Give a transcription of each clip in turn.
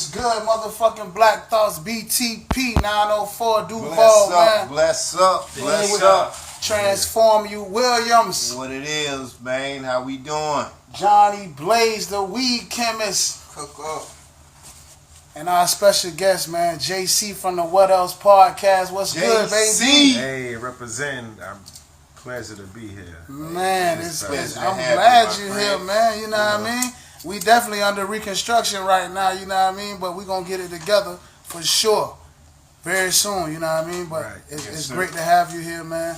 What's good, motherfucking Black Thoughts, Btp 904 Duval, man. Bless up. Transform You Williams. What it is, man. How we doing? Johnny Blaze, the weed chemist. Cook up. And our special guest, man, JC from the What Else Podcast. What's good, baby? Hey, representing. I'm pleasure to be here. Man, I'm glad you're here, man. You know what I mean? We definitely under reconstruction right now, you know what I mean? But we're going to get it together for sure very soon, you know what I mean? But it's great to have you here, man.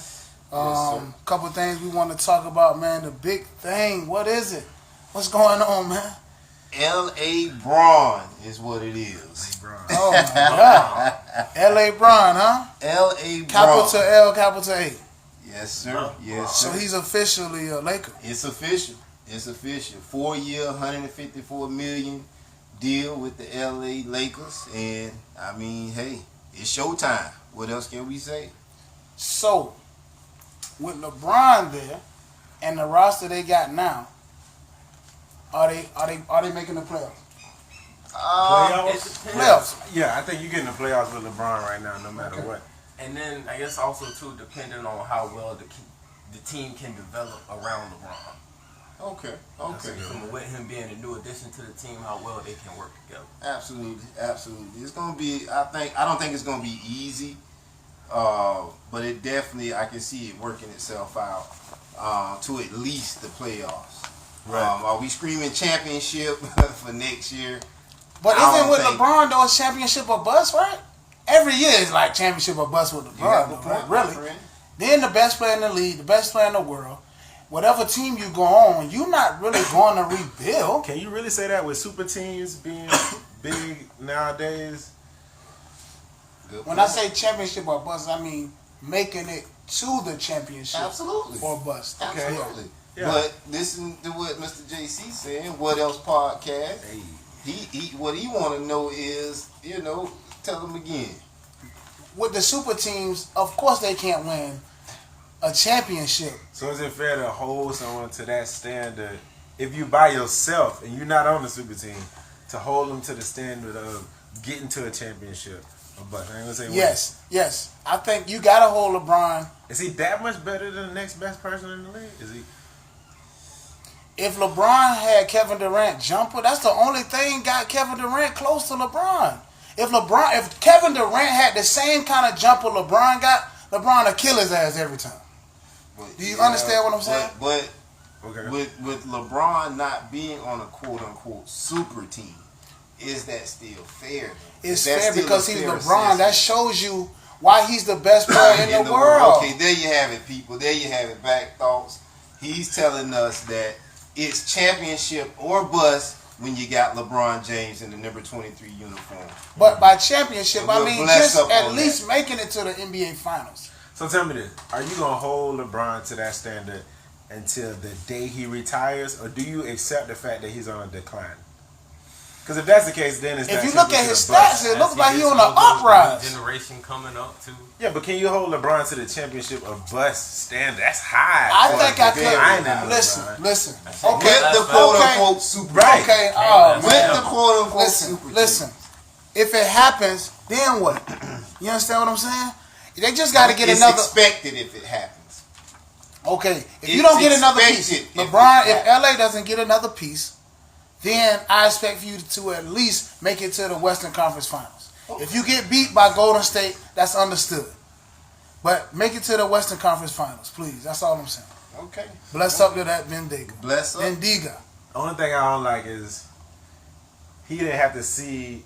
Couple things we want to talk about, man. The big thing, what is it? What's going on, man? L.A. Braun is what it is. Oh, my God. L.A. Braun, huh? L.A. Braun. Capital L, capital A. Yes, sir. Yes, sir. So he's officially a Laker. It's official. It's official. 4-year, $154 million deal with the LA Lakers. And, I mean, hey, it's showtime. What else can we say? So, with LeBron there and the roster they got now, are they making the playoffs? Playoffs? Yeah, I think you're getting the playoffs with LeBron right now, no matter what. And then, I guess also, too, depending on how well the team can develop around LeBron. Okay. From with him being a new addition to the team, how well they can work together. Absolutely. It's gonna be. I don't think it's gonna be easy, but it definitely. I can see it working itself out to at least the playoffs. Right. Are we screaming championship for next year? But isn't with LeBron though, championship or bust, right? Every year is like championship or bust with LeBron. Really. Then the best player in the league, the best player in the world. Whatever team you go on, you're not really going to rebuild. Can you really say that with super teams being big nowadays? When I say championship or bust, I mean making it to the championship. Absolutely. Or bust. Okay. Absolutely. Yeah. But listen to what Mr. JC saying. What else podcast? Hey. He what he want to know is, tell him again. With the super teams, of course they can't win a championship. So is it fair to hold someone to that standard if you by yourself and you're not on the super team to hold them to the standard of getting to a championship? But I ain't gonna say yes. I think you gotta hold LeBron. Is he that much better than the next best person in the league? Is he? If LeBron had Kevin Durant jumper, that's the only thing got Kevin Durant close to LeBron. If Kevin Durant had the same kind of jumper LeBron got, LeBron would kill his ass every time. Do you understand what I'm saying? But Okay. with LeBron not being on a quote-unquote super team, is that still fair? It's fair because he's LeBron. That shows you why he's the best player in the world. Okay, there you have it, people. There you have it, Back Thoughts. He's telling us that it's championship or bust when you got LeBron James in the number 23 uniform. But by championship, I mean just at least that. making it to the NBA Finals. So tell me this: are you gonna hold LeBron to that standard until the day he retires, or do you accept the fact that he's on a decline? Because if that's the case, then it's if you look at his stats, it looks like he's on an uprise. Generation coming up too. Yeah, but can you hold LeBron to the championship or bust standard? That's high. I think I could. Listen. Okay, with the quote-unquote super. Right. Okay. With the quote-unquote super. Listen. If it happens, then what? You understand what I'm saying? They just got to get another. It's expected if it happens. Okay, if you don't get another piece, LeBron, if LA doesn't get another piece, then I expect for you to at least make it to the Western Conference Finals. If you get beat by Golden State, that's understood. But make it to the Western Conference Finals, please. That's all I'm saying. Okay. Bless up to that Bendiga. Bless up. Bendiga. The only thing I don't like is he didn't have to see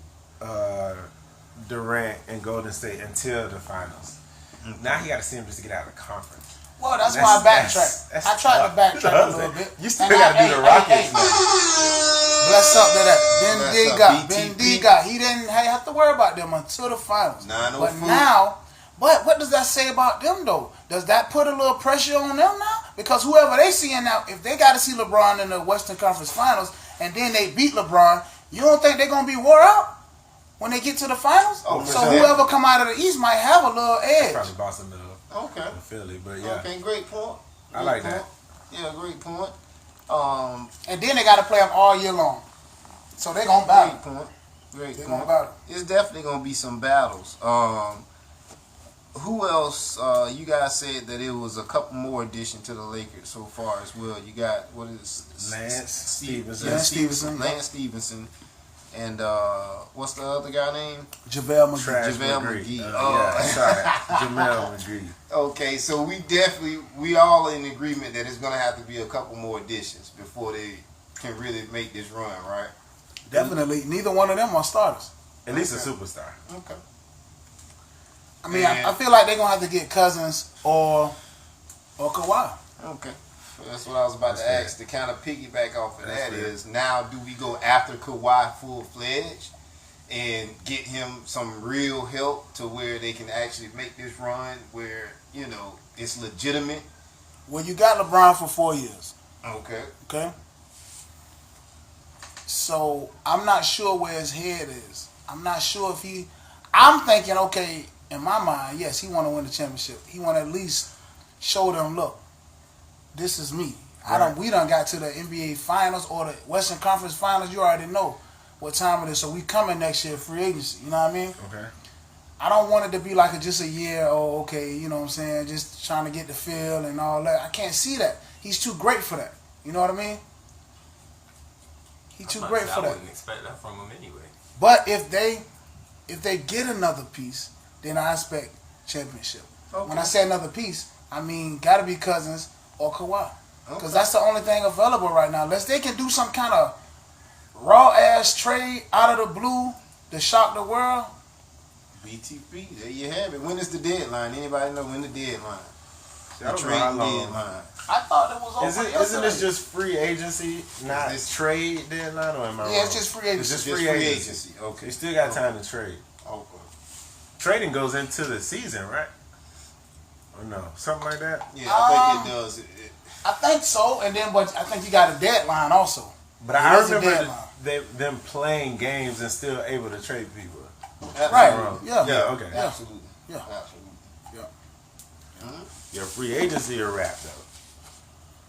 Durant and Golden State until the finals. Now he got to see him just to get out of the conference. Well, that's why I backtracked. I tried to backtrack a little bit. You still got to do the Rockets. Bless up to that. Bendiga. He didn't have to worry about them until the finals. But now, what does that say about them, though? Does that put a little pressure on them now? Because whoever they seeing now, if they got to see LeBron in the Western Conference Finals and then they beat LeBron, you don't think they're going to be wore out when they get to the finals? So whoever come out of the East might have a little edge. Probably Boston Middle. Okay. Philly, but yeah. Okay, great point. I like that. Yeah, great point. And then they got to play them all year long. So they're going to battle. Great They're point. gonna battle. It's definitely gonna be some battles. Who else? You guys said that it was a couple more additions to the Lakers so far as well. You got what is Lance Stevenson. Lance Stevenson, and what's the other guy name? JaVale McGee. Trash JaVale McGee. McGee. Yeah, sorry. Jamel McGee. Okay, so we all in agreement that it's gonna have to be a couple more additions before they can really make this run, right? Definitely. Neither one of them are starters. At least a superstar. Okay. I mean, I feel like they're going to have to get Cousins or Kawhi. Okay. That's what I was about to ask. To kind of piggyback off of that is, now do we go after Kawhi full-fledged and get him some real help to where they can actually make this run where, you know, it's legitimate? Well, you got LeBron for 4 years. Okay. Okay? So, I'm not sure where his head is. I'm not sure if he... I'm thinking, okay, in my mind, yes, he want to win the championship. He want to at least show them, look, this is me. Right. We done got to the NBA Finals or the Western Conference Finals. You already know what time it is. So we coming next year, free agency. You know what I mean? Okay. I don't want it to be like just a year, oh, okay, you know what I'm saying, just trying to get the feel and all that. I can't see that. He's too great for that. You know what I mean? He's too great for I that. wouldn't expect that from him anyway. But if they get another piece, then I expect championship. Okay. When I say another piece, I mean got to be Cousins or Kawhi. Because Okay. that's the only thing available right now. Unless they can do some kind of raw-ass trade out of the blue to shock the world. BTP, there you have it. When is the deadline? Anybody know when the deadline? I The don't know trade how long. deadline. I thought it was over Isn't this just free agency, not this- trade deadline, or am I wrong? Yeah, it's just free agency. It's just Just free free agency. agency. Okay. You still got time to trade. Okay. Trading goes into the season, right? Or no? Something like that? Yeah, I think it does. I think so, and then but I think you got a deadline also. But There I is a remember deadline. them playing games and still able to trade people. Right. Wrong. Yeah. Yeah, okay. Yeah. Absolutely. Yeah. Absolutely. Your free agency or wrap, though.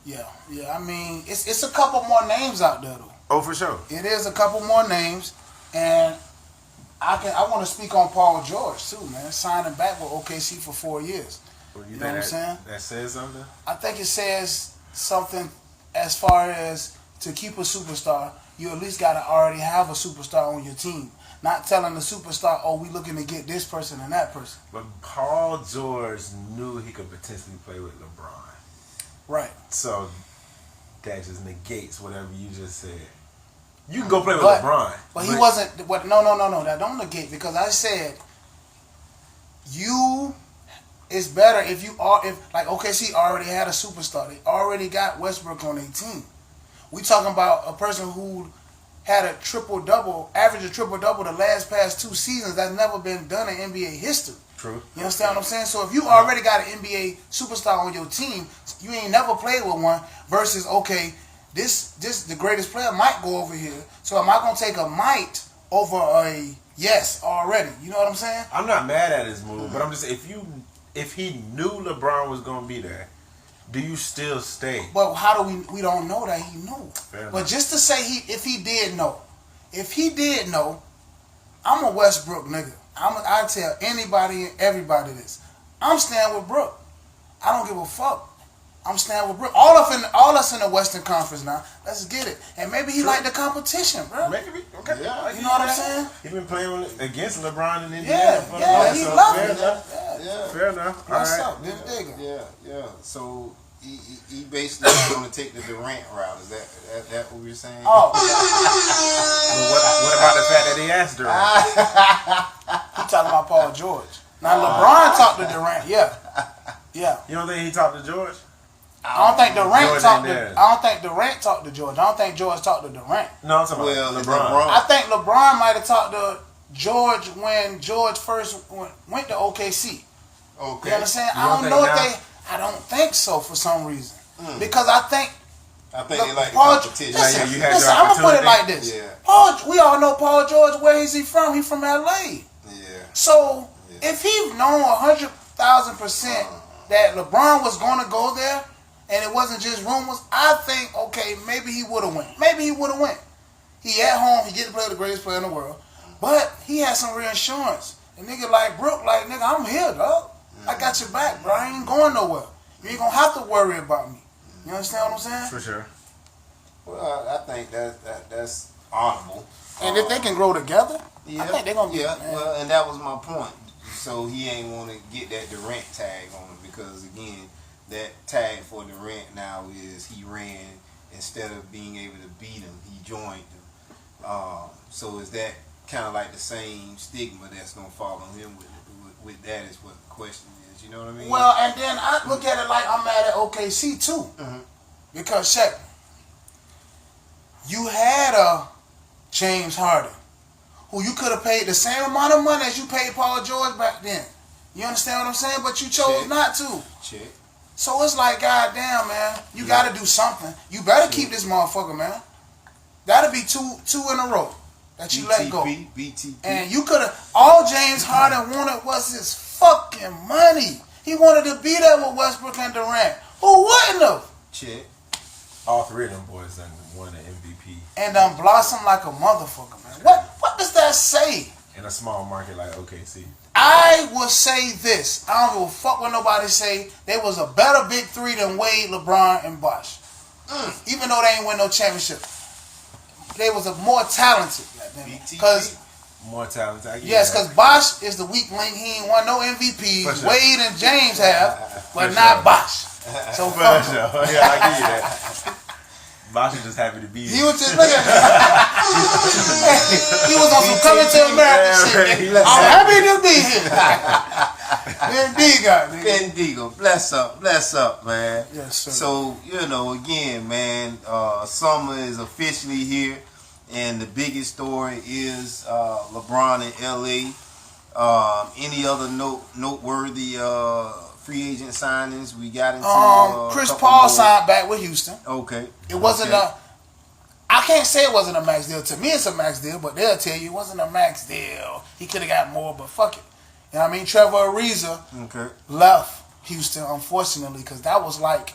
Yeah. I mean, it's a couple more names out there though. Oh, for sure. It is a couple more names, and I want to speak on Paul George too, man. Signing back with OKC for 4 years. Well, You know what I'm saying? That says something? I think it says something as far as to keep a superstar, you at least got to already have a superstar on your team. Not telling the superstar, oh, we looking to get this person and that person. But Paul George knew he could potentially play with LeBron. Right. So that just negates whatever you just said. You can go play with But- LeBron. But he wasn't. What? No. That don't negate, because I said it's better if like OKC already had a superstar. They already got Westbrook on their team. We talking about a person who had a triple-double, average a triple-double the past 2 seasons. That's never been done in NBA history. True. You understand what I'm saying? So if you already got an NBA superstar on your team, you ain't never played with one, versus, okay, this the greatest player might go over here. So am I going to take a might over a yes already? You know what I'm saying? I'm not mad at his move, but I'm just if he knew LeBron was gonna be there, do you still stay? But how do we don't know that he knew. Fair But enough. just to say if he did know, I'm a Westbrook nigga. I tell anybody and everybody this. I'm staying with Brook. I don't give a fuck. I'm staying with Brook. All us in the Western Conference now. Let's get it. And maybe he like the competition, bro. Maybe. Okay. Yeah. You know what I'm saying? He been playing against LeBron in Indiana for Yeah, he so loved fair it. enough. Yeah. Fair enough. All What's right. up, Big Digger? Yeah. So he basically going to take the Durant route. Is that what we're saying? Oh, But what about the fact that he asked Durant? he talking about Paul George. Now LeBron talked to Durant. Yeah. You don't think he talked to George? I don't think Durant George talked ain't to. there. I don't think Durant talked to George. I don't think George talked to Durant. No, I'm talking Well, about it's LeBron. I think LeBron might have talked to George when George first went to OKC. Okay. You understand? You I don't don't know think if I don't think so for some reason. Because I think I think they like the Paul, competition. listen, you had listen, your I'm gonna put it opportunity. like this. Yeah. We all know Paul George. Where is he from? He's from LA. Yeah. So if he known 100,000% that LeBron was going to go there, and it wasn't just rumors, I think, okay, maybe he would have went. He at home. He get to play with the greatest player in the world. But he had some reassurance. And nigga like Brook, like, nigga, I'm here, dog. I got your back, bro. I ain't going nowhere. You ain't gonna have to worry about me. You understand what I'm saying? For sure. Well, I think that's honorable. And if they can grow together, yeah, I think they're gonna be. Yeah, well, and that was my point. So he ain't want to get that Durant tag on him because again, that tag for Durant now is he ran instead of being able to beat him, he joined him. So is that kind of like the same stigma that's gonna fall on him with that? Is what the question is. You know what I mean? Well, and then I look at it like I'm mad at OKC too, because check, you had a James Harden, who you could have paid the same amount of money as you paid Paul George back then. You understand what I'm saying? But you chose not to. Check. So it's like, goddamn, man, you got to do something. You better keep this motherfucker, man. That'll be two in a row that you let go. Btp. And you could have. All James Harden wanted was his fucking money. He wanted to be there with Westbrook and Durant. Who wouldn't have? Check. All three of them boys done won an MVP. And blossom like a motherfucker, man. What does that say? In a small market like OKC. I will say this. I don't give a fuck what nobody say. They was a better big three than Wade, LeBron, and Bosh. Even though they ain't win no championship. They was a more talented. Because more talented. yes, because Bosh is the weak link. He ain't won no MVP. Sure. Wade and James have, but For not sure. Bosh. So For fuck sure. him. Yeah, I give you that. Bosh is just happy to be He here. was just looking at he was on some coming to America shit. I'm happy to be here. Bendigo, bless up, man. Yes, sir. So, again, man, summer is officially here, and the biggest story is LeBron in LA. Any other noteworthy free agent signings we got into? Chris Paul signed back with Houston. Okay. It wasn't I can't say it wasn't a max deal. To me, it's a max deal, but they'll tell you it wasn't a max deal. He could have got more, but fuck it. You know what I mean? Trevor Ariza left Houston, unfortunately, because that was like,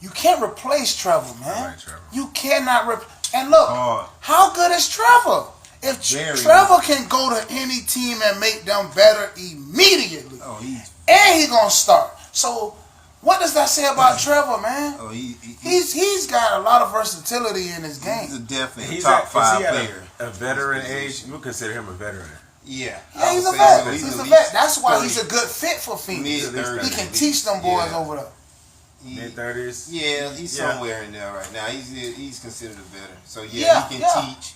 you can't replace Trevor, man. Right, Trevor. You cannot and look, how good is Trevor? If Trevor can go to any team and make them better immediately, and he gonna start. So what does that say about Trevor, man? He's got a lot of versatility in his game. He's a definite top 5 player. A veteran age, you would consider him a veteran. Yeah, he's a vet. He's a vet. That's why he's a good fit for Phoenix. Mid-30s. He can teach them boys over there. Mid-30s. Yeah, he's somewhere in there right now. He's considered a veteran. So he can teach.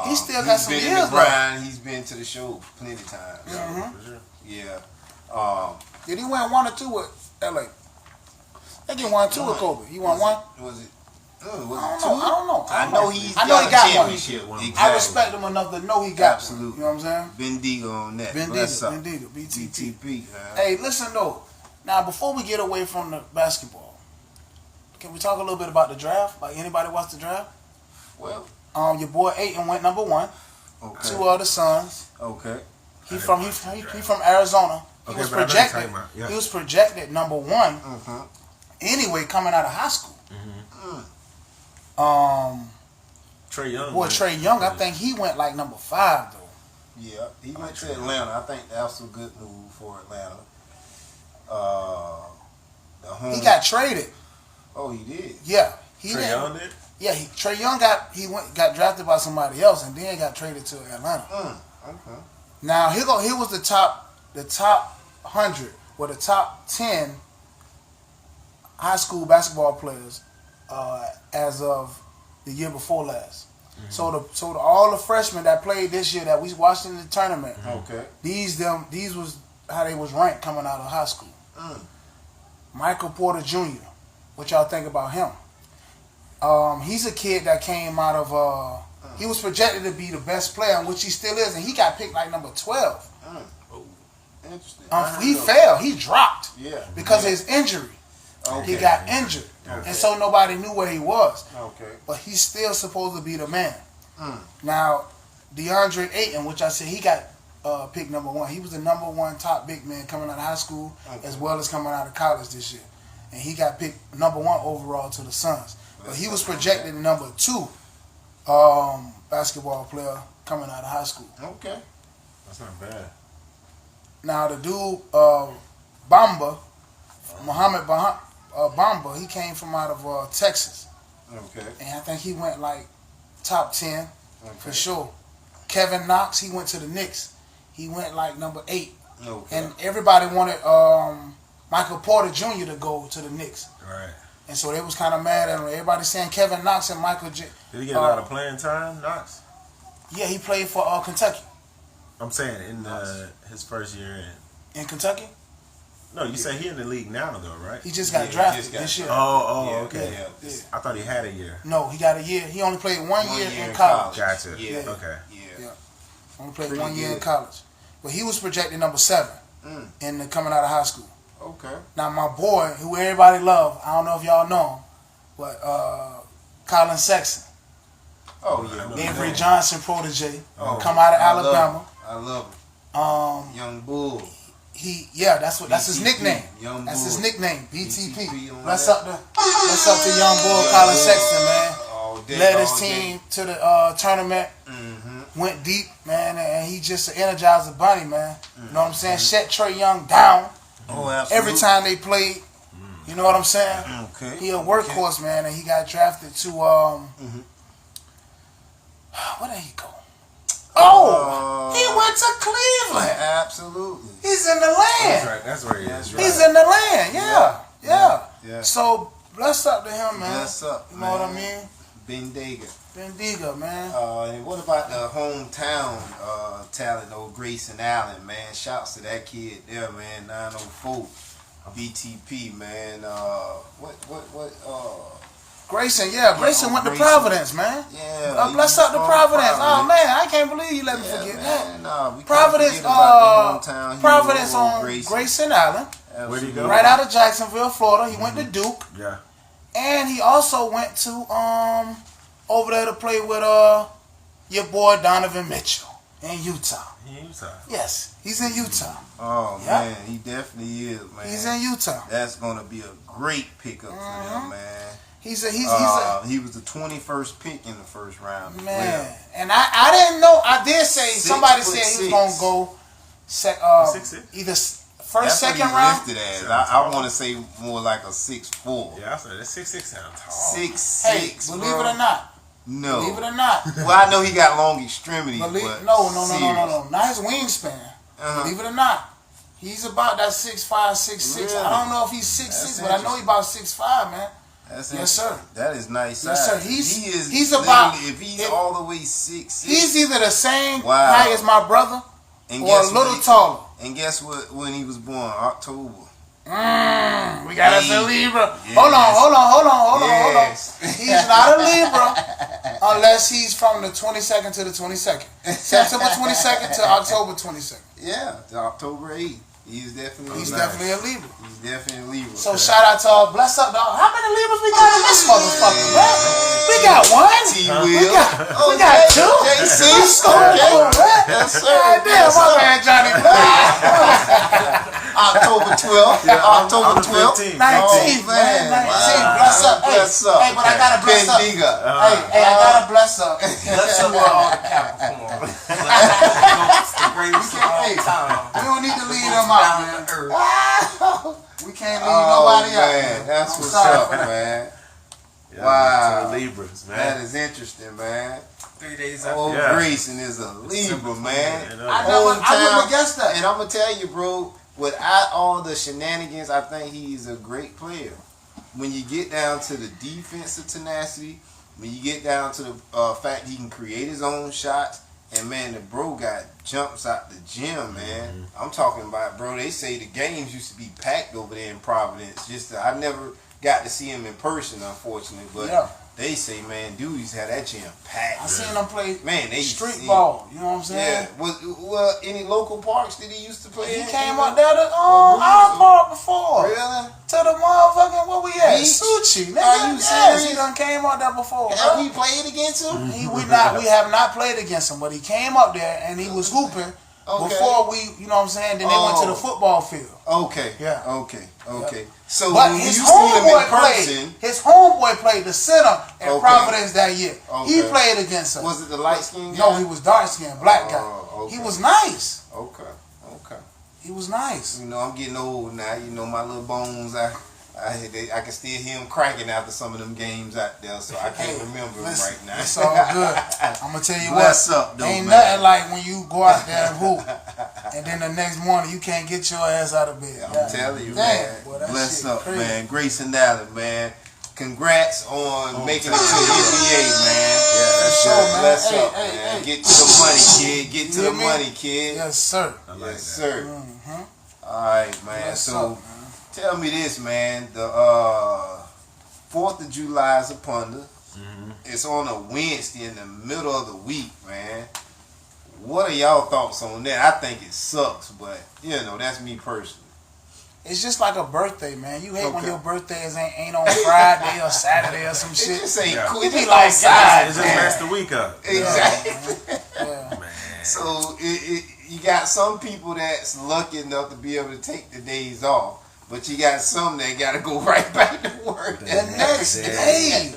He still got some years. He's been in the grind. He's been to the show plenty of times. Mm-hmm. Yeah. Did he win 1 or 2 with LA? I think he won 2 with Kobe. He won 1. Was it? I don't know. I know he got a championship. Exactly. I respect him enough to know he got Absolutely. one. You know what I'm saying? Bendigo on that. Bendigo. BTP. Hey, listen though. Now, before we get away from the basketball, can we talk a little bit about the draft? Like, anybody watch the draft? Well, your boy Ayton went number 1. Okay. 2 other sons. Okay. He from Arizona. He was projected. He was projected number 1. Anyway, coming out of high school. Trey Young. Boy, Trey Young, I think he went like number 5 though. Yeah, he went to Atlanta. I think that was a good move for Atlanta. He got traded. Oh, he did. Yeah, Trey Young did. Yeah, Trey Young got drafted by somebody else and then got traded to Atlanta. Okay. Now here was the top 100 or the top 10 high school basketball players as of the year before last. So all the freshmen that played this year that we watched in the tournament. These was how they was ranked coming out of high school. Michael Porter Jr. What y'all think about him? He's a kid that came out of he was projected to be the best player, which he still is, and he got picked like number 12. Interesting. He fell. He dropped. Yeah. Because of his injury. He got injured. And so nobody knew where he was. But he's still supposed to be the man. Now, DeAndre Ayton, which I said he got picked number 1. He was the number 1 top big man coming out of high school as well as coming out of college this year. And he got picked number 1 overall to the Suns. But he was projected number 2 basketball player coming out of high school. Okay. That's not bad. Now the dude, Bamba, Muhammad Bamba, he came from out of Texas. Okay. And I think he went like top 10 for sure. Kevin Knox, he went to the Knicks. He went like number 8. Okay. And everybody wanted Michael Porter Jr. to go to the Knicks. Right. And so they was kind of mad at him. Everybody saying Kevin Knox and Michael J. Did he get a lot of playing time, Knox? Yeah, he played for Kentucky. I'm saying in his first year in. In Kentucky? No, you say he in the league now though, right? He just got drafted this year. Okay. Yeah. I thought he had a year. No, he got a year. He only played 1 year in college. Gotcha. Yeah. Okay. Yeah. Only played Pretty 1 year in good. college. But he was projected number 7 in the coming out of high school. Okay. Now my boy, who everybody love, I don't know if y'all know him, but Colin Sexton. Oh yeah. Avery Johnson protege. Come out of Alabama. I love him. Young Bull. That's his nickname. Young That's Bull. his nickname. BTP. on Bless that. up to young bull Colin Sexton, man. All day, Led all his day. team to the tournament. Went deep, man, and he just an energizer bunny, man. You know what I'm saying? Shut Trey Young down Oh, absolutely. every time they played. You know what I'm saying? Okay. He a workhorse, man, and he got drafted to where did he go? He went to Cleveland. Absolutely. He's in the land. That's right. That's where he is. Right. He's in the land. Yeah. Yeah. So bless up to him, man. Bless up, You know what I mean? Bendiga. Bendiga, man. And what about the hometown talent, old Grayson Allen, man? Shouts to that kid there, man. 904 BTP, man. Grayson, Grayson went to Grayson. Providence, man. Yeah. Bless up to Providence. Oh man, I can't believe you let me forget that. Nah, we Providence, can't forget about the hometown hero, Providence old on Grayson. Grayson Allen, Where'd he go? right out of Jacksonville, Florida. He went to Duke, Yeah. and he also went to over there to play with your boy Donovan Mitchell in Utah. In Utah. Yes, he's in Utah. Oh Yeah. man, he definitely is, man. He's in Utah. That's gonna be a great pickup for him, man. He was the 21st pick in the first round. man, and I didn't know. I did say somebody said he was 6'6". gonna go either first, second round. Listed as. I want to say more like a 6'4". Yeah, I said that 6'6" sounds tall. 6'6". Hey, believe it or not. No. Believe it or not. Well, I know he got long extremities. No. Serious. Not his wingspan. Believe it or not. He's about that 6'5", 6'6". Really? I don't know if he's 6'6", but I know he's about 6'5", man. That's Yes, sir. That is nice. Yes, sir. size. He's about. If he's all the way 6'6". He's either the same Wow. height as my brother and or a guess little what- taller. And guess what? When he was born, October. We got us a Libra. Yes. Hold on. Yes. He's not a Libra unless he's from the 22nd to the 22nd. September 22nd to October 22nd. Yeah, to October 8th. He's definitely a Libra. He's definitely a Libra. So shout out to all bless up dog. How many Libras we got in this motherfucker, man? We got one. T-Will. We got two. JC. Yes, sir. Damn, my man Johnny. October 12th. October 12th. 15. 19, man. 19. Bless up. Bless up. Hey, but I gotta bless up. Bendiga. Hey, I gotta bless up. Let's up all the Capricorn. The greatest of all time. We don't need to leave them out, man. Down to earth. We can't leave nobody out. Man, that's I'm what's sorry up, for that. man. Yeah, Wow. to the Libras, man. That is interesting, man. 3 days after. Old Yeah. Grayson is a Libra, man. You know, I wouldn't have guessed that. And I'm gonna tell you, bro, without all the shenanigans, I think he's a great player. When you get down to the defensive tenacity, when you get down to the fact he can create his own shots, and man, the bro got jumps out the gym, man. I'm talking about, bro. They say the games used to be packed over there in Providence. I never got to see him in person, unfortunately, but. Yeah. They say, man, dude used to have that gym packed. I seen him play Man, they street see- ball. You know what I'm saying? Yeah. Well, any local parks did he used to play He in? came Even? up there to our park before. Really? To the motherfucking, where we at? Beach? Suchi. Nigga, Are you yes, serious? he done came up there before. Have Bro. we played against him? We have not played against him, but he came up there and he was hooping Okay. before we, you know what I'm saying? Then they went to the football field. Okay. Yeah. Okay. So but when his you see him in person, his homeboy played the center at Okay. Providence that year. Okay. He played against us. was it the light skin guy? No, he was dark skinned, black guy. Okay. He was nice. Okay. He was nice. You know, I'm getting old now. You know, my little bones, I can still hear him cracking after some of them games out there, so I can't remember them right now. It's all good. I'm gonna tell you Bless what. up, though, ain't man. nothing like when you go out there and hoop, and then the next morning you can't get your ass out of bed. I'm telling you, Damn, man. boy, that Bless shit up, crazy. man. Grayson Allen, man. Congrats on making it to the NBA, man. Yeah, that's sure, good. man. Bless Hey, up, hey, man. hey. Get to the money, kid. Get to You the hear me? money, kid. Yes, sir. I like Yes, that. sir. Mm-hmm. All right, man. Bless So, up, man. tell me this, man. The 4th of July is upon us. Mm-hmm. It's on a Wednesday in the middle of the week, man. What are y'all thoughts on that? I think it sucks, but you know, that's me personally. It's just like a birthday, man. You hate when Okay. your birthdays ain't on Friday or Saturday or some It shit. just ain't Yeah. cool. It It be just like like God, It just man. messed the week up. Exactly. Yeah. Man. So you got some people that's lucky enough to be able to take the days off, but you got some that got to go right back to work The the next next day.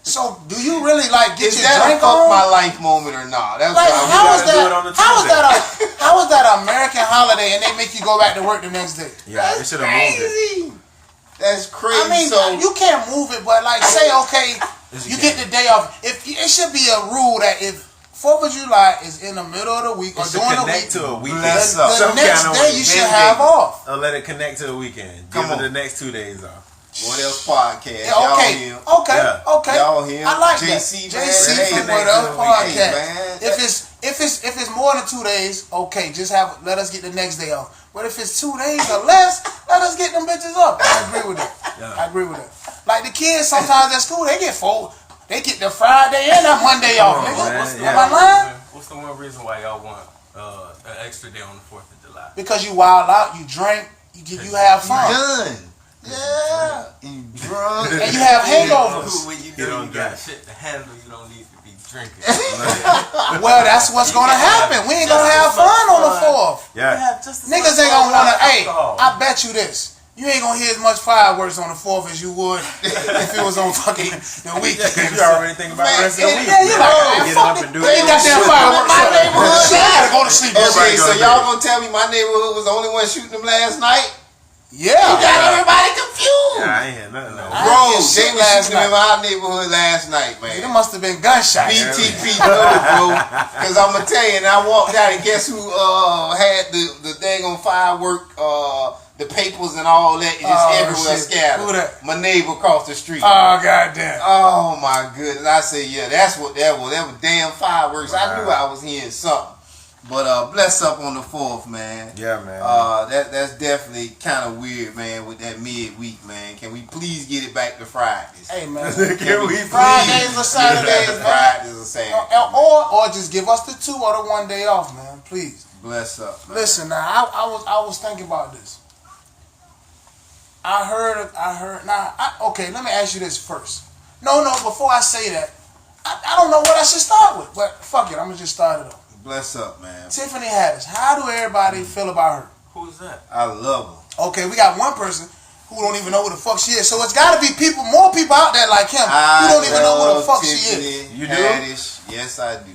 So, do you really like get Is your that a drink fuck on? my life moment or not? That's Like, what how I'm is gotta do it on that? a How is Tuesday. that how is that an American holiday and they make you go back to work the next day? Yeah, they should have moved it. crazy. That's crazy. I mean, so you can't move it, but like, say okay, Yes, you you get can. the day off. If it should be a rule that if 4th of July is in the middle of the week or It should during the connect week, to a weekend. Bless the up. Some next kind of day way. you should Then have they- off. Or let it connect to a weekend. Come Give it on. the next 2 days off. What else podcast? Yeah, okay, Y'all hear? okay, Yeah. okay. Y'all hear? I like JC, that. man. JC Hey, from man. What Else Hey, podcast. man. If it's more than 2 days, okay, just let us get the next day off. But if it's 2 days or less, let us get them bitches up. I agree with that. Yeah. I agree with that. Like the kids sometimes at school, they get the Friday and that Monday off. on, Nigga. man. Am I lying? What's the one reason why y'all want an extra day on the 4th of July? Because you wild out, you drink, you have fun, Done. Yeah. You drunk. and you have hangovers. When you You know don't you got drink. shit to handle, you don't need to be drinking. Well, that's what's gonna happen. We ain't gonna have fun on the 4th. Yeah. Niggas ain't gonna wanna. Hey, I bet you this. You ain't gonna hear as much fireworks on the 4th as you would if it was on fucking the weekend. You already think about the rest of the week. Yeah, you like, man, Get fuck up it. and do They it. got damn fireworks. My neighborhood. Shit, I gotta go to sleep. Okay, Everybody so gonna y'all do it. gonna tell me my neighborhood was the only one shooting them last night? Yeah. Got everybody confused. Yeah, I ain't hear nothing. I Bro, didn't get shit they was last shooting them in night. our neighborhood last night, It man. must have been gunshots. BTP bro. Cause I'm gonna tell you, and I walked out and guess who had the dang on firework, the papers and all that just Oh, everywhere shit. scattered. Who that? My neighbor across the street. Oh goddamn. Oh my goodness! I say, yeah, that's what that was. That was damn fireworks. I knew I was hearing something. But bless up on the 4th, man. Yeah, man. That's definitely kind of weird, man. With that midweek, man. Can we please get it back to Fridays? Hey man. Can we Fridays or Saturdays, man. Fridays or Saturdays. Or just give us the 2 or the 1 day off, man. Please. Bless up, man. Listen, now I was thinking about this. I heard. Now, okay. Let me ask you this first. No. Before I say that, I don't know what I should start with. But fuck it, I'm gonna just start it off. Bless up, man. Tiffany Haddish. How do everybody feel about her? Who's that? I love her. Okay, we got one person who don't even know who the fuck she is. So it's got to be more people out there like him who don't even know who the fuck she is. You do? Haddish. Yes, I do.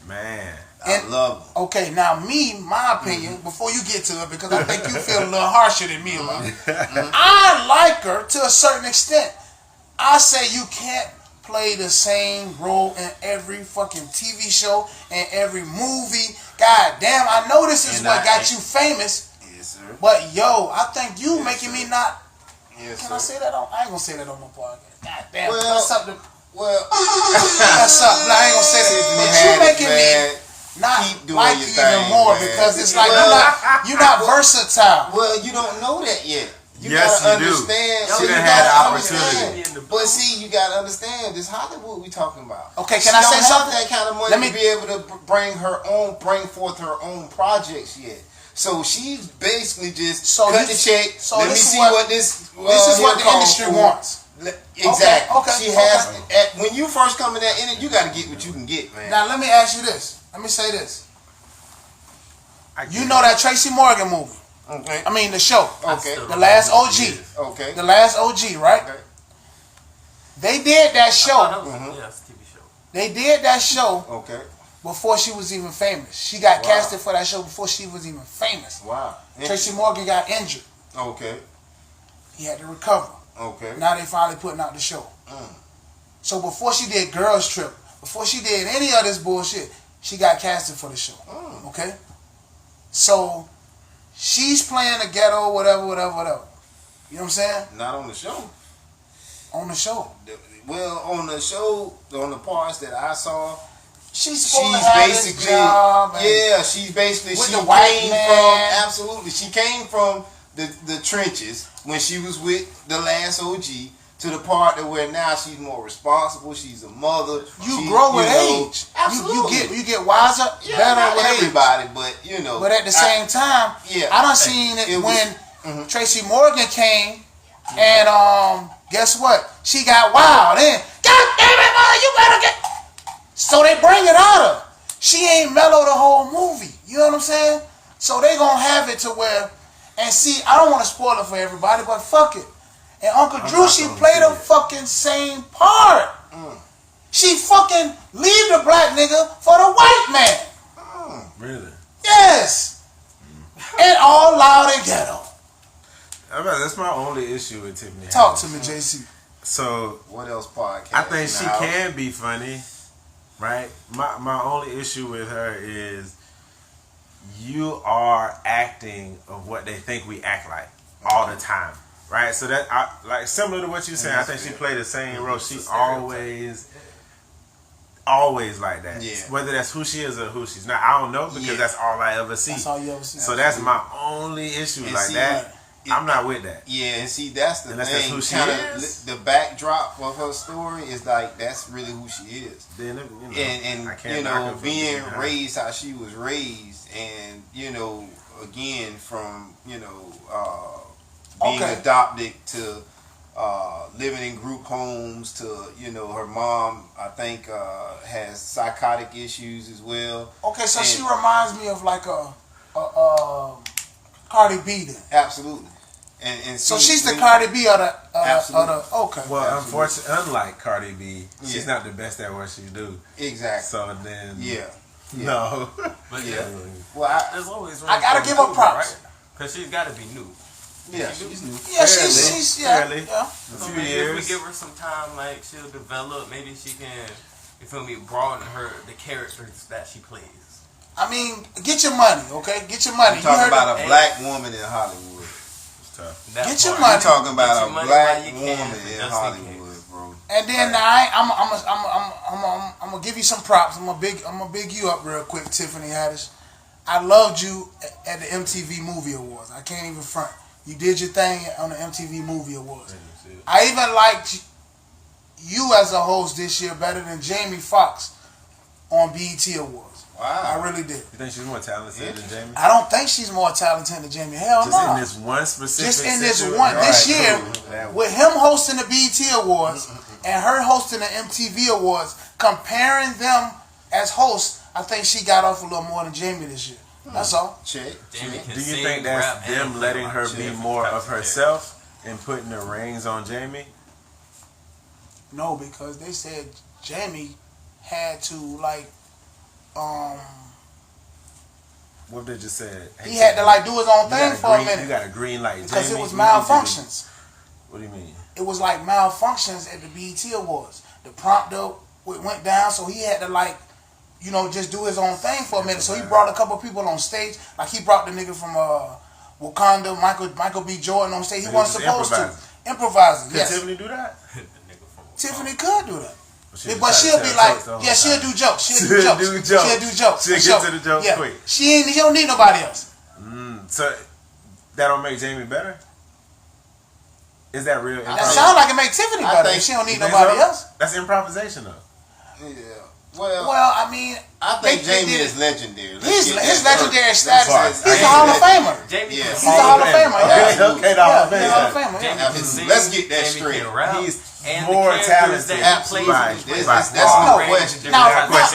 Man. I love her. Okay, now my opinion, before you get to it, because I think you feel a little harsher than me about it. I like her to a certain extent. I say you can't play the same role in every fucking TV show and every movie. God damn, I know this is what got you famous. Yes, sir. But yo, I think you making me not. Yes, Can sir. I say that on? I ain't gonna say that on my podcast. God damn, Well, that's something. Well, That's up. I ain't gonna say that. But you making me not keep doing like your you thing, even more man. because it's like Well, you're not versatile. Well, you don't know that yet. You Yes, gotta you do. understand. She you done gotta had the understand. opportunity. But see, you gotta understand this Hollywood we talking about. Okay, She can I say don't have something? that kind of money Let me- to be able to bring forth her own projects yet. So she's basically just cut the check. So let me this is see what- what this. This is what here the comes industry for. wants. Exactly. Okay, She has when you first come in that industry, you got to get what you can get, man. Now let me ask you this. Let me say this. You know that Tracy Morgan movie? Okay. I mean the show. Okay. The last OG. Okay. The last OG, right? Okay. They did that show. Yeah, it's a TV show. They did that show Okay. before she was even famous. She got casted for that show before she was even famous. Wow. Tracy Morgan got injured. Okay. He had to recover. Okay. Now they finally putting out the show. So before she did Girls Trip, before she did any of this bullshit, she got casted for the show. Okay? So she's playing the ghetto, whatever. You know what I'm saying? Not on the show. On the show. Well, on the show, on the parts that I saw, She's basically, she's basically, with she the white came man. from, absolutely, she came from the trenches when she was with the last OG to the part that where now she's more responsible, she's a mother. You grow with age. Absolutely. You get wiser, better not with everybody, age. but you know. But at the same time, I done seen it when Tracy Morgan came and guess what? She got wild and God damn it, mother, you better get. So they bring it out of her. She ain't mellow the whole movie. You know what I'm saying? So they gonna have it to where, and see, I don't want to spoil it for everybody, but fuck it. And Uncle Drew, she played a fucking same part. She fucking leave the black nigga for the white man. Really? Yes. And all loud and ghetto. That's my only issue with Tiffany. Talk to me, JC. So what else podcast? I think she can be funny, right? My only issue with her is you are acting of what they think we act like all the time, right? So that like similar to what you saying, I think she played the same role. She always like that. Yeah. Whether that's who she is or who she's not, I don't know because that's all I ever see. That's all you ever see. So that's my only issue. And like see, that. I'm not with that. Yeah, and see, that's the Unless thing. that's who she Kinda is. the backdrop of her story is like that's really who she is. Then, And I can't you knock know, her for being being raised how she was raised, and you know, again from being adopted to living in group homes to her mom, I think has psychotic issues as well. Okay, so she reminds me of like a Cardi B then. Absolutely. And so she's the Cardi B of the okay. Well, unfortunately, unlike Cardi B, she's not the best at what she do. Exactly. So then, no. But well, there's always I gotta give her props because she's got to be new. Yeah, she's new. Yeah, she's fairly. yeah. So maybe if we give her some time, like she'll develop. Maybe she can, you feel me, broaden the characters that she plays. I mean, get your money, okay? Get your money. You're talking about a black woman in Hollywood. It's tough. Get your money. You're talking about a black woman in Hollywood, bro. And then I'm gonna give you some props. I'm gonna big you up real quick, Tiffany Haddish. I loved you at the MTV Movie Awards. I can't even front. You did your thing on the MTV Movie Awards. I even liked you as a host this year better than Jamie Foxx on BET Awards. Wow. I really did. You think she's more talented than Jamie? I don't think she's more talented than Jamie. Hell no. Just in this one specific Just in this situation? one. This Right, year, cool. with him hosting the BET Awards and her hosting the MTV Awards, comparing them as hosts, I think she got off a little more than Jamie this year. That's all. Check. Do you think that's them letting her be more of herself and putting the reins on Jamie? No, because they said Jamie had to What they just said? He had to do his own thing for a minute. You got a green light, because Jamie, it was malfunctions. What do you mean? It was like malfunctions at the BET Awards. The prompter went down, so he had to just do his own thing for a minute. So he brought a couple people on stage. Like he brought the nigga from Wakanda, Michael B. Jordan on stage. He wasn't supposed to. Improvising. Yes. Could Tiffany do that? Tiffany could do that. But she'll be like, she'll do jokes. She'll do jokes. She'll get to the jokes quick. She don't need nobody else. So that don't make Jamie better? Is that real? That sounds like it makes Tiffany better. She don't need nobody else. That's improvisation though. Yeah. Well, I mean, I think Jamie is legendary. His legendary status. He's a Hall of Famer. He's a Hall of Famer. Okay, the Hall of Famer. Let's get that straight. He's more talented. Absolutely. That's no question. Now let's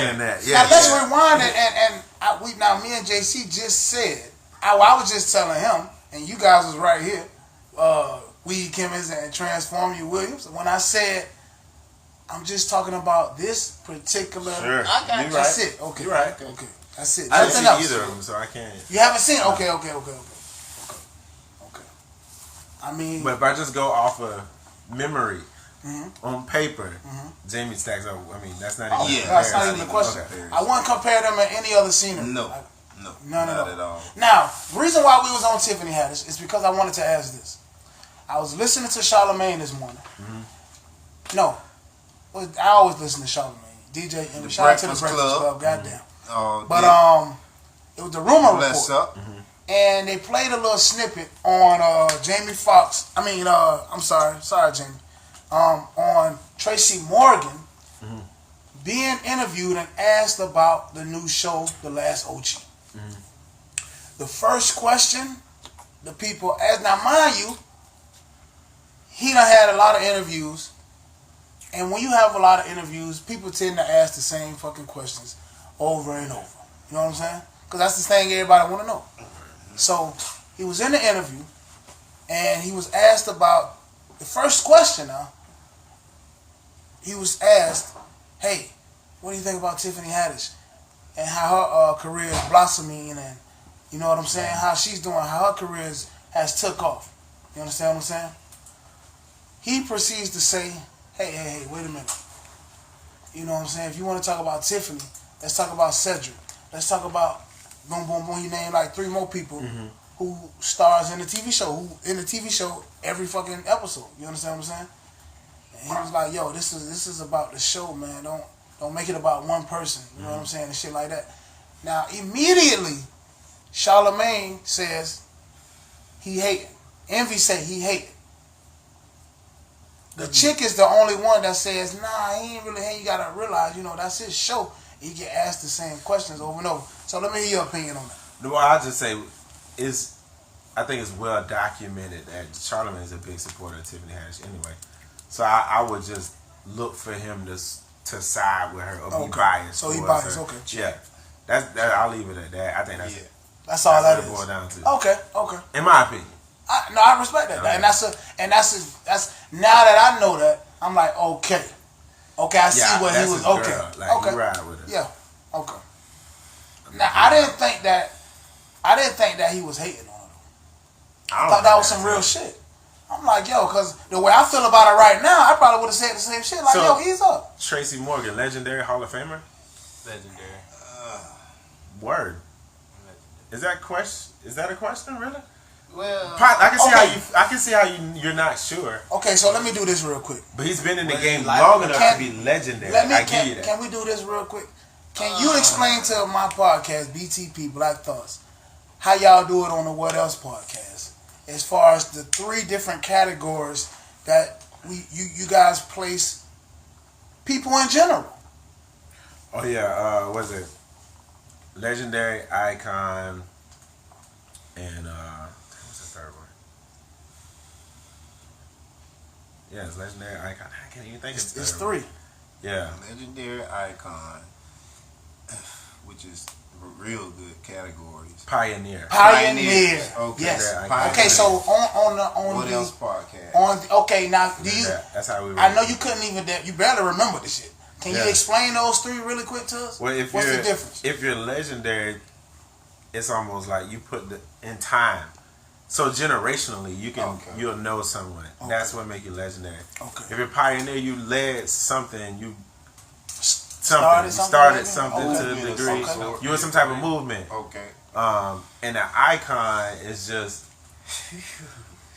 Yeah. rewind it. And me and JC just said, I was just telling him, and you guys was right here, Weed Chemist and Transform You Williams. When I said, I'm just talking about this particular. Sure. I got you. That's it. Okay. You're right. Okay. That's it. I haven't Nothing seen else. either of them, so I can't. You haven't seen? Okay. I mean, but if I just go off of memory, on paper, Mm-hmm. Jamie stacks up. I mean, that's not even. Yeah, that's not even the question. Okay. I wouldn't compare them in any other scenery. No, none at all. Now, the reason why we was on Tiffany Haddish is because I wanted to ask this. I was listening to Charlamagne this morning. No, I always listen to Charlamagne. DJ and shout out to the Breakfast Club. Goddamn. But it was the rumor Bless report. up. And they played a little snippet on Jamie Foxx. I'm sorry, Jamie. On Tracy Morgan being interviewed and asked about the new show, The Last OG. The first question the people asked, now mind you, he done had a lot of interviews, and when you have a lot of interviews, people tend to ask the same fucking questions over and over. You know what I'm saying? Because that's the thing everybody want to know. So he was in the interview, and he was asked about the first question. He was asked, "Hey, what do you think about Tiffany Haddish and how her career is blossoming, and you know what I'm saying? How she's doing, how her career has took off? You understand what I'm saying?" He proceeds to say, "Hey, wait a minute. You know what I'm saying? If you want to talk about Tiffany, let's talk about Cedric. Let's talk about boom, boom, boom." He named like 3 more people who stars in the TV show, who in the TV show every fucking episode. You understand what I'm saying? And he was like, "Yo, this is about the show, man. Don't make it about one person." You know what I'm saying? And shit like that. Now immediately, Charlamagne says he hated. Envy said he hated. The chick is the only one that says, "Nah, he ain't really hate." You gotta realize, that's his show. He get asked the same questions over and over. So let me hear your opinion on that. Well, I'll just say, I think it's well documented that Charlamagne is a big supporter of Tiffany Haddish anyway. So I would just look for him to side with her or be biased. So he biased, okay. Yeah. That I'll leave it at that. I think that's all that what is. it boils down to. Okay. In my opinion. I respect that. Okay. And that's now that I know that, I'm like, okay, I see what he was. Okay, like, you ride with her. Yeah, okay. Now I didn't think that he was hating on her. I thought that was some real shit. I'm like, yo, because the way I feel about it right now, I probably would have said the same shit. Like, yo, he's up. Tracy Morgan, legendary Hall of Famer. Legendary. Word. Is that a question, really? Well, I can see how you're not sure. Okay, so let me do this real quick. But he's been in the game long enough to be legendary. I give you that. Can we do this real quick? Can you explain to my podcast, Btp Black Thoughts, how y'all do it on the What Else podcast? As far as the 3 different categories that you guys place people in general. Oh yeah, what is it? Legendary, icon, and what's the third one? Yeah, it's legendary, icon. I can't even think of it. It's 3. Yeah. Legendary, icon, which is real good categories. Pioneer. Okay. Yes. Pioneer. Okay, so on What the Else podcast. Okay, now do you? That's how we. I know you couldn't even. You barely remember the shit. Can you explain those 3 really quick to us? Well, what's the difference? If you're legendary, it's almost like you put in time. So generationally, you'll know someone. Okay. That's what make you legendary. Okay. If you're pioneer, you led something. You started something to the degree. Okay. You were some type of movement. Okay. And an icon is just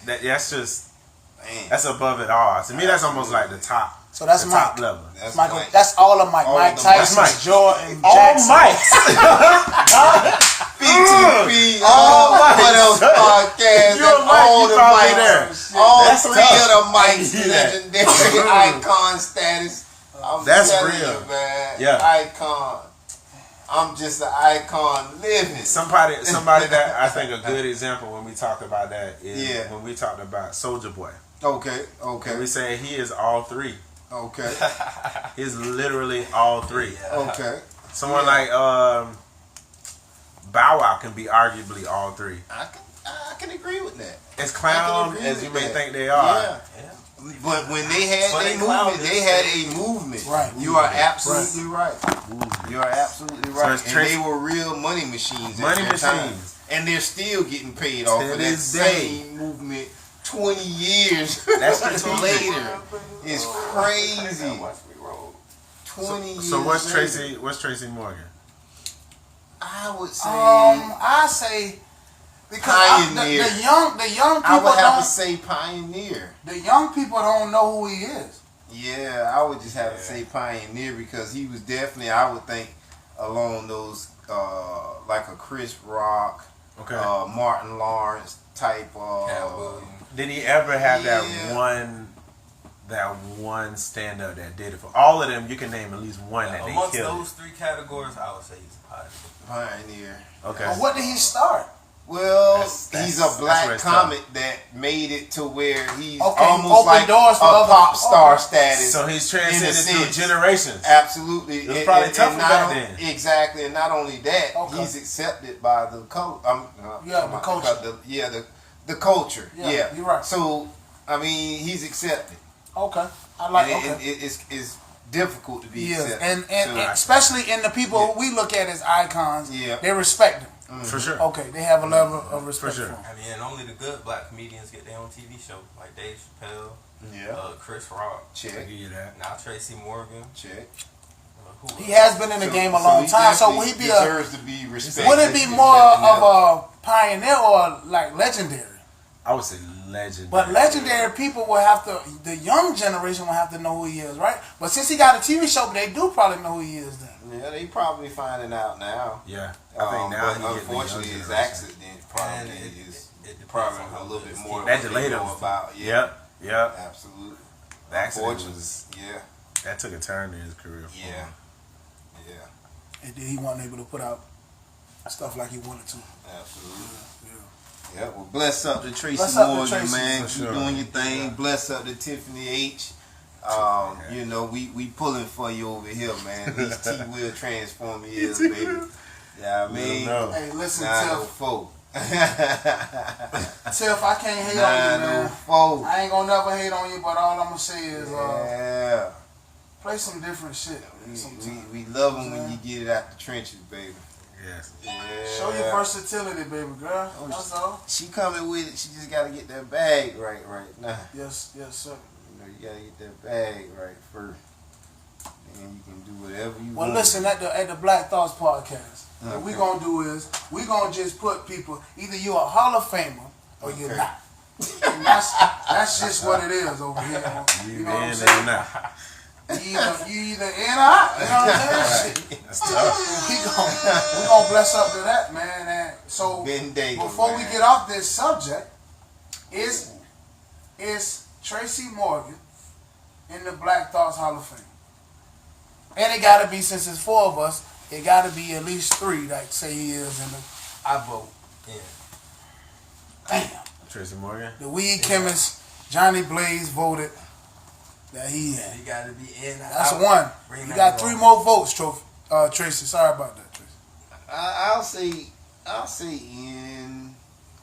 that's above it all. To me, that's almost like the top. So that's the Mike. Top level. That's Michael. That's all of Mike. Mike Tyson, Jordan, all Jackson. Mikes. Btp, What Else podcast, all the Mikes, all 3 of the Mikes, legendary icon status. That's telling real, you, man. Yeah, icon. I'm just an icon living. Somebody that I think a good example when we talk about that is when we talked about Soulja Boy. Okay. And we say he is all 3. Okay. He's literally all 3. Okay. Someone like Bow Wow can be arguably all 3. I can agree with that. As clown as you may think they are. Yeah. But when they had a movement. Right. You are absolutely right. You are absolutely right. So and they were real money machines. Money machines. Time. And they're still getting paid off of that same movement 20 years later. It's crazy. 20 years. So what's Tracy Morgan? I would say I say because the young people I would have to say pioneer. The young people don't know who he is. Yeah, I would just have to say pioneer because he was definitely, I would think, along those like a Chris Rock, Martin Lawrence type. Did he ever have that one stand up that did it for all of them? You can name at least one that they killed. Amongst those 3 categories, I would say he's a pioneer. Okay. Well, what did he start? Well, he's a black comic that made it to where he's almost like a pop star status. So he's transcended through generations. Absolutely. It was probably tougher back then. Exactly, and not only that, he's accepted by the culture. the culture. The culture. Yeah, you're right. So, I mean, he's accepted. Okay, I like it's difficult to be accepted. And especially in the people who we look at as icons, they respect him. For sure. Okay, they have a level of respect for him. I mean, and only the good black comedians get their own TV show, like Dave Chappelle, Chris Rock. Check. I give you that. Now Tracy Morgan. Check. He has been in the game a long time, so will he be deserves to be respected. Would it be more of a pioneer or like legendary? I would say legendary. But legendary people will have to, the young generation will have to know who he is, right? But since he got a TV show, they do probably know who he is then. Yeah, they probably finding out now. Yeah, I think now. But unfortunately, his accident probably is probably a little bit more. That delayed him about. Yep. Absolutely. The accident was. Yeah. That took a turn in his career. Yeah. And then he wasn't able to put out stuff like he wanted to. Absolutely. Yeah, well, bless up to Tracy Morgan, man. Keep doing your thing. Bless up to Tiffany H. You know, we pulling for you over here, man. These T-Will transform years, baby. Yeah, I mean, hey, listen, Tiff. Tiff, I can't hate on you, man. I ain't gonna never hate on you, but all I'm gonna say is, play some different shit. We love them when you get it out the trenches, baby. Yes. Yeah. Show your versatility, baby girl. That's all. She coming with it. She just got to get that bag right now. Yes, sir. You know, you got to get that bag right first. And you can do whatever you want. Well, listen, at the Black Thoughts podcast, what we going to do is, we going to just put people, either you're a Hall of Famer or you're not. And that's just what it is over here. You know what I'm saying? You either in or out. You know what I'm saying? That's tough. We gonna bless up to that, man. And so before we get off this subject, is Tracy Morgan in the Black Thoughts Hall of Fame? And it gotta be, since it's 4 of us, it gotta be at least 3 that say he is in the. I vote. Yeah. Damn. Tracy Morgan. The weed chemist Johnny Blaze voted that he had. He got to be in. That's one. You got 3 more votes, Tracy. Sorry about that, Tracy. I'll say in,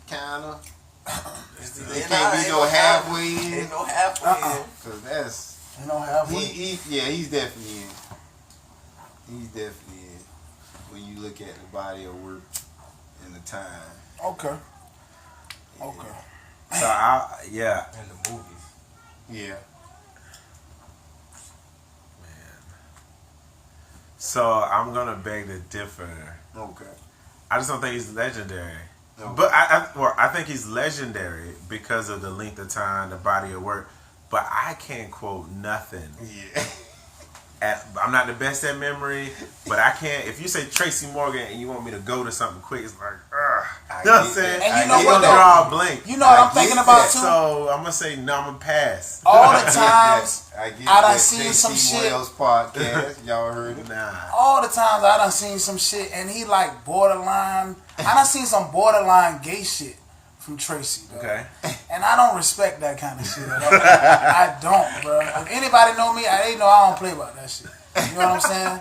kinda. It can't be no halfway in. Ain't no halfway in. Cause that's. Ain't no halfway. He's definitely in. He's definitely in. When you look at the body of work and the time. Okay. Yeah. Okay. So And the movies. Yeah. So I'm gonna beg to differ. Okay. I just don't think he's legendary. Okay. But I think he's legendary because of the length of time, the body of work. But I can't quote nothing. Yeah. I'm not the best at memory, but I can't. If you say Tracy Morgan and you want me to go to something quick, it's like, you know what I'm saying? And you know what? Draw a blank. You know what I'm thinking about too. So I'm gonna say no. I'm gonna pass. All the times I done seen some shit. Podcast, y'all heard it? Nah. All the times I done seen some shit, and he like borderline. I done seen some borderline gay shit from Tracy. Bro. Okay. And I don't respect that kind of shit. I don't, bro. If anybody know me, they know I don't play about that shit. You know what I'm saying?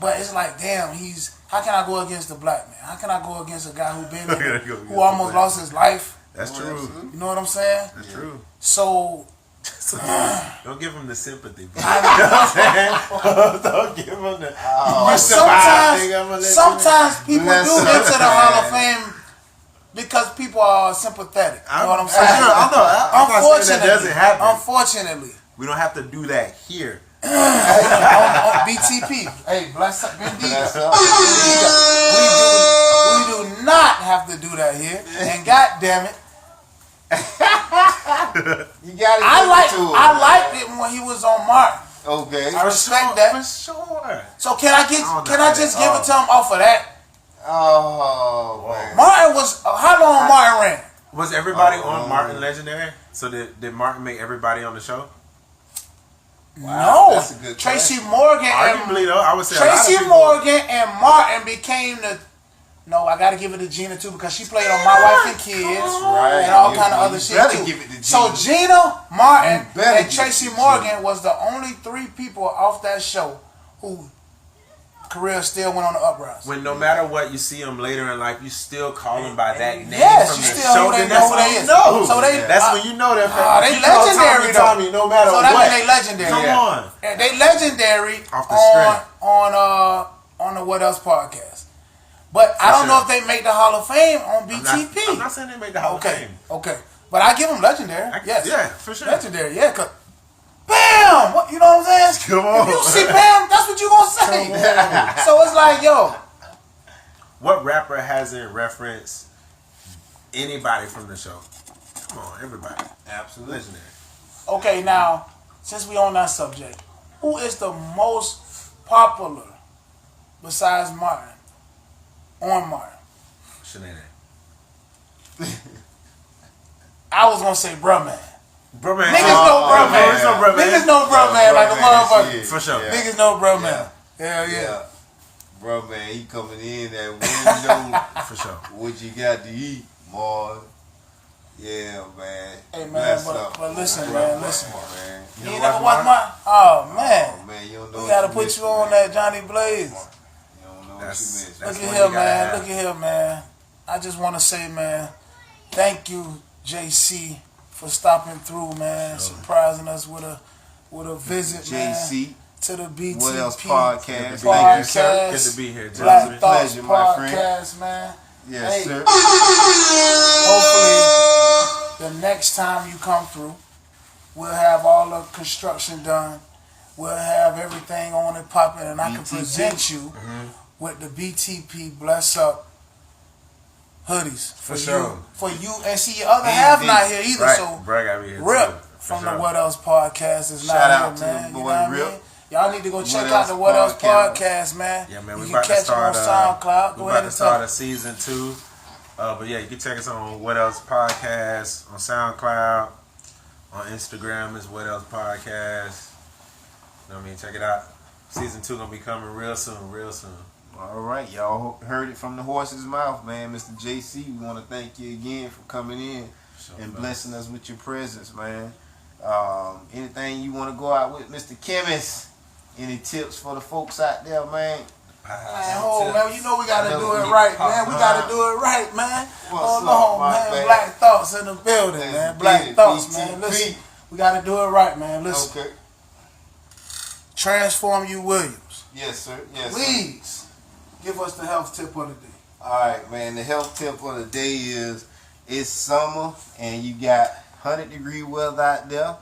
But it's like, damn, he's How can I go against the black man? How can I go against a guy who almost lost his life? That's true. You know what I'm saying? That's true. So don't give him the sympathy. Bro. I know. You know what I'm saying? Don't give him the. Sometimes people do get to the Hall of Fame because people are sympathetic. You know what I'm saying? Unfortunately, that doesn't happen. Unfortunately, we don't have to do that here. on BTP. Hey, bless up, Bendiga. We do not have to do that here. And God damn it, you got it. I liked it when he was on Martin. Okay, I respect that for sure. So can I just give it to him off of that? Oh man. Martin was how long Martin ran? Was everybody on Martin legendary? So did Martin make everybody on the show? Wow, no, that's a good Tracy question. Morgan. Arguably, though, I would say Tracy Morgan and Martin became the. No, I gotta give it to Gina too because she played on My Wife and Kids and all kind of other shit too. Give it to Gina. So Gina, Martin, and Tracy Morgan was the only 3 people off that show who career still went on the uprise. When no matter what you see them later in life, you still call them by that name yes, from you the still show. they Then know that's who when they you is. know. So they that's when you know them. They legendary Tommy, no matter so what. that mean they legendary. Come on. They legendary off the strength on the What Else podcast. But I don't know if they make the Hall of Fame on BTP. I'm not saying they make the Hall of Fame. Okay. But I give them legendary. Yes. Yeah, for sure. Legendary, yeah. Cause bam! What, you know what I'm saying? Come on. If you see bam, that's what you gonna say. So it's like, yo. What rapper hasn't referenced anybody from the show? Come on, everybody. Absolutely. Legendary. Okay, now, since we on that subject, who is the most popular besides Martin? On Martin. Sinead. I was gonna say bruh man. Bruh man. Niggas know bruh man like a motherfucker. For sure. Yeah. Niggas know bruh man. Hell yeah. Bro man, he coming in that window. For sure. What you got to eat, Marv? Yeah, man. Hey man, but listen, man, listen. Man. You ain't never watched my. Oh man. Oh, man, you don't know. We gotta put you on that Johnny Blaze. You don't know what you missed. Look at here, man. I just want to say, man, thank you, JC, for stopping through, man, surprising us with a visit, man. JC. To the BTP What Else podcast. Thank you, sir. Good to be here, Black Thoughts pleasure, my friend. podcast, man. Yes, sir. Hopefully, the next time you come through, we'll have all the construction done. We'll have everything on and popping, and I can present you with the BTP Bless Up hoodies for you. And see, your other half not here either, so Rip from the What Else podcast is not here, man. You know what I mean? Y'all need to go check out the What Else podcast, man. Yeah, man. You We can about to catch them on start. SoundCloud. We're about to start a season 2. But yeah, you can check us on What Else podcast on SoundCloud, on Instagram is What Else podcast. You know what I mean? Check it out. Season 2 gonna be coming real soon. All right, y'all heard it from the horse's mouth, man. Mr. JC, we want to thank you again for coming in and blessing us with your presence, man. Anything you want to go out with, Mr. Chemist? Any tips for the folks out there, man? Man, you know we gotta do it right, man. We gotta do it right, man. Hold on, man. Black Thoughts in the building, man. Black Thoughts, man. Listen, we gotta do it right, man. Listen. Okay. Transform You Williams. Yes, sir. Yes, Please give us the health tip of the day. All right, man. The health tip of the day is it's summer and you got 100-degree weather out there.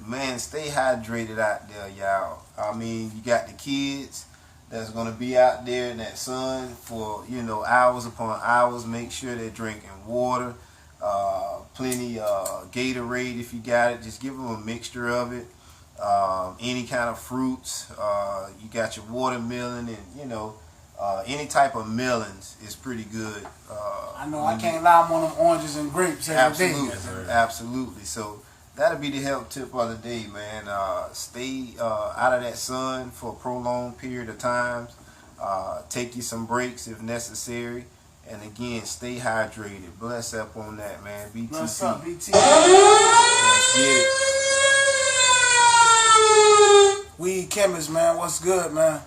Man, stay hydrated out there, y'all. I mean, you got the kids that's going to be out there in that sun for, hours upon hours. Make sure they're drinking water, plenty Gatorade if you got it. Just give them a mixture of it. Any kind of fruits. You got your watermelon and, any type of melons is pretty good. I know, I can't lie, I'm on them oranges and grapes every day. Absolutely. So that'll be the health tip of the day, man. Stay out of that sun for a prolonged period of time. Take you some breaks if necessary. And again, stay hydrated. Bless up on that, man. BTP. Bless up, BTP. Let's get it. Weed Chemist, man. What's good, man?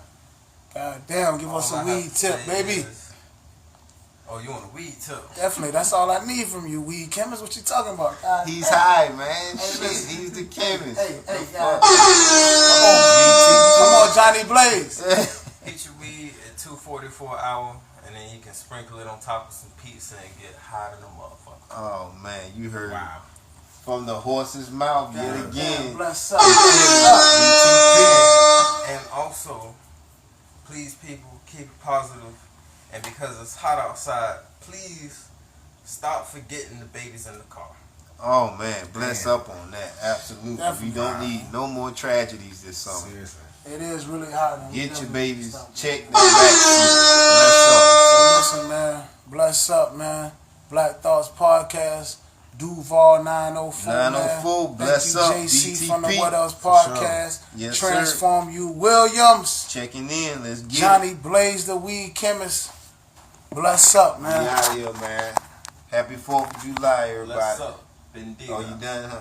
God damn, give us a weed tip, baby. Oh, you want a weed tip? Definitely, that's all I need from you, weed chemist. What you talking about? God, He's high, man. Shit, he's the chemist. Hey, God. Come on, Johnny Blaze. Heat your weed at 240 for an hour, and then you can sprinkle it on top of some pizza and get high than a motherfucker. Oh man, you heard Wow. from the horse's mouth yet again. Bless up. And also, please, people, keep it positive. And because it's hot outside, please stop forgetting the babies in the car. Oh man, bless up on that. Absolutely. Definitely. We don't need no more tragedies this summer. Seriously. It is really hot. And Get your babies, stop. check their vaccine. Bless up. So listen, man. Bless up, man. Black Thoughts Podcast. Duval 904. 904, Man. bless Thank up, you, JC BTP. from the What Else Podcast. Yes, Transform You Williams. Checking in. Let's get Johnny Blaze, the weed chemist. Bless up, it. man. We out here, man. Happy 4th of July, everybody. Bless up. Bendiga. Oh, you done, huh?